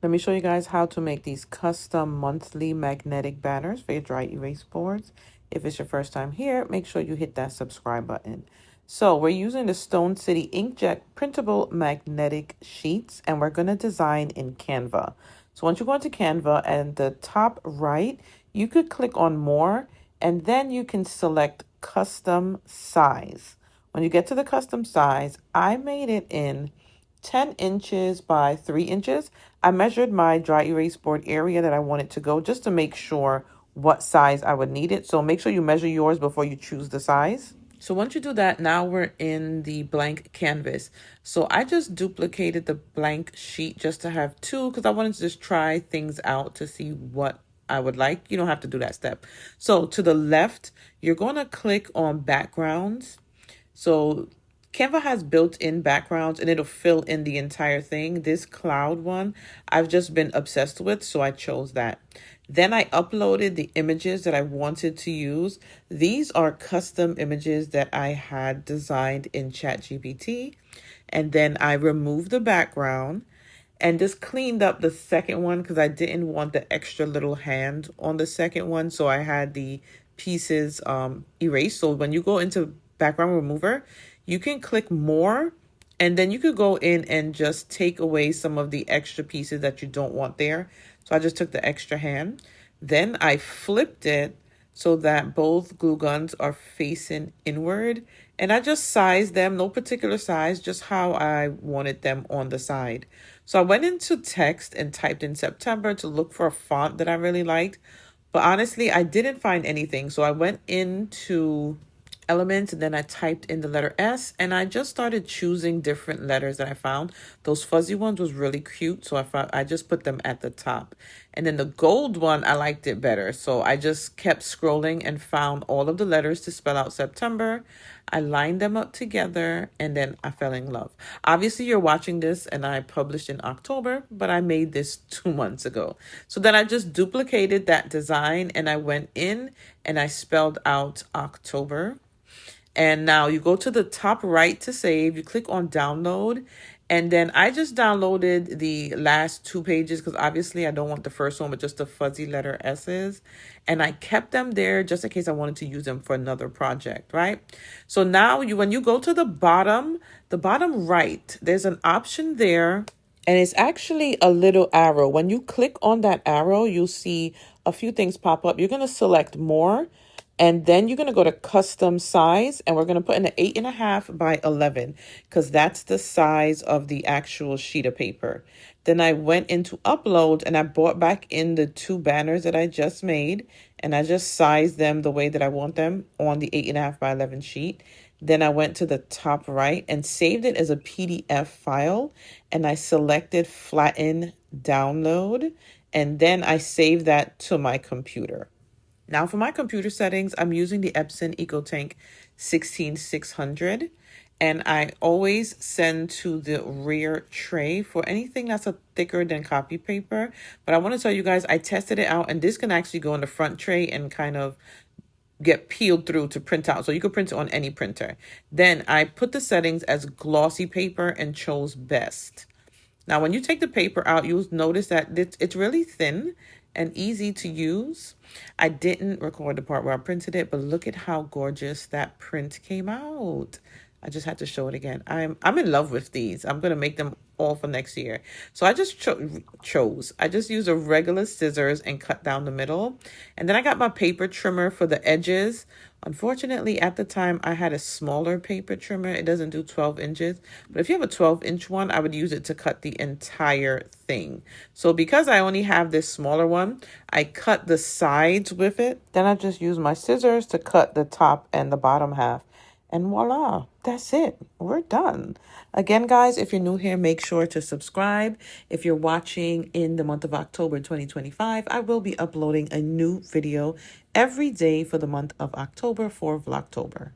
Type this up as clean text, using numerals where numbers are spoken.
Let me show you guys how to make these custom monthly magnetic banners for your dry erase boards. If it's your first time here, make sure you hit that subscribe button. So we're using the Stone City Inkjet printable magnetic sheets, and we're going to design in Canva. So once you go into Canva and the top right, you could click on more, and then you can select custom size. When you get to the custom size, I made it in 10 inches by 3 inches. I measured my dry erase board area that I wanted to go just to make sure what size I would need it. So make sure you measure yours before you choose the size. So once you do that, now we're in the blank canvas. So I just duplicated the blank sheet just to have two because I wanted to just try things out to see what I would like. You don't have to do that step. So to the left, you're going to click on backgrounds. So Canva has built-in backgrounds and it'll fill in the entire thing. This cloud one, I've just been obsessed with, so I chose that. Then I uploaded the images that I wanted to use. These are custom images that I had designed in ChatGPT. And then I removed the background and just cleaned up the second one because I didn't want the extra little hand on the second one. So I had the pieces erased. So when you go into background remover, you can click more and then you could go in and just take away some of the extra pieces that you don't want there. So I just took the extra hand. Then I flipped it so that both glue guns are facing inward. And I just sized them, no particular size, just how I wanted them on the side. So I went into text and typed in September to look for a font that I really liked. But honestly, I didn't find anything. So I went into Elements and then I typed in the letter S and I just started choosing different letters that I found. Those fuzzy ones was really cute, so I just put them at the top. And then the gold one, I liked it better. So I just kept scrolling and found all of the letters to spell out September. I lined them up together and then I fell in love. Obviously, you're watching this and I published in October, but I made this 2 months ago. So then I just duplicated that design and I went in and I spelled out October. And now you go to the top right to save, you click on download, and then I just downloaded the last 2 pages because obviously I don't want the first one, but just the fuzzy letter S's. And I kept them there just in case I wanted to use them for another project, right? So now when you go to the bottom right, there's an option there. And it's actually a little arrow. When you click on that arrow, you'll see a few things pop up. You're going to select more. And then you're going to go to custom size and we're going to put in an 8.5 by 11 because that's the size of the actual sheet of paper. Then I went into upload and I brought back in the 2 banners that I just made and I just sized them the way that I want them on the 8.5 by 11 sheet. Then I went to the top right and saved it as a PDF file and I selected flatten download and then I saved that to my computer. Now for my computer settings, I'm using the Epson EcoTank 16600 and I always send to the rear tray for anything that's thicker than copy paper. But I want to tell you guys, I tested it out and this can actually go in the front tray and kind of get peeled through to print out. So you could print it on any printer. Then I put the settings as glossy paper and chose best. Now, when you take the paper out, you'll notice that it's really thin and easy to use. I didn't record the part where I printed it, but look at how gorgeous that print came out. I just had to show it again. I'm in love with these. I'm going to make them all for next year. So I just chose. I just used a regular scissors and cut down the middle. And then I got my paper trimmer for the edges. Unfortunately, at the time, I had a smaller paper trimmer. It doesn't do 12 inches. But if you have a 12-inch one, I would use it to cut the entire thing. So because I only have this smaller one, I cut the sides with it. Then I just use my scissors to cut the top and the bottom half. And voila, that's it. We're done. Again, guys, if you're new here, make sure to subscribe. If you're watching in the month of October 2025, I will be uploading a new video every day for the month of October for Vlogtober.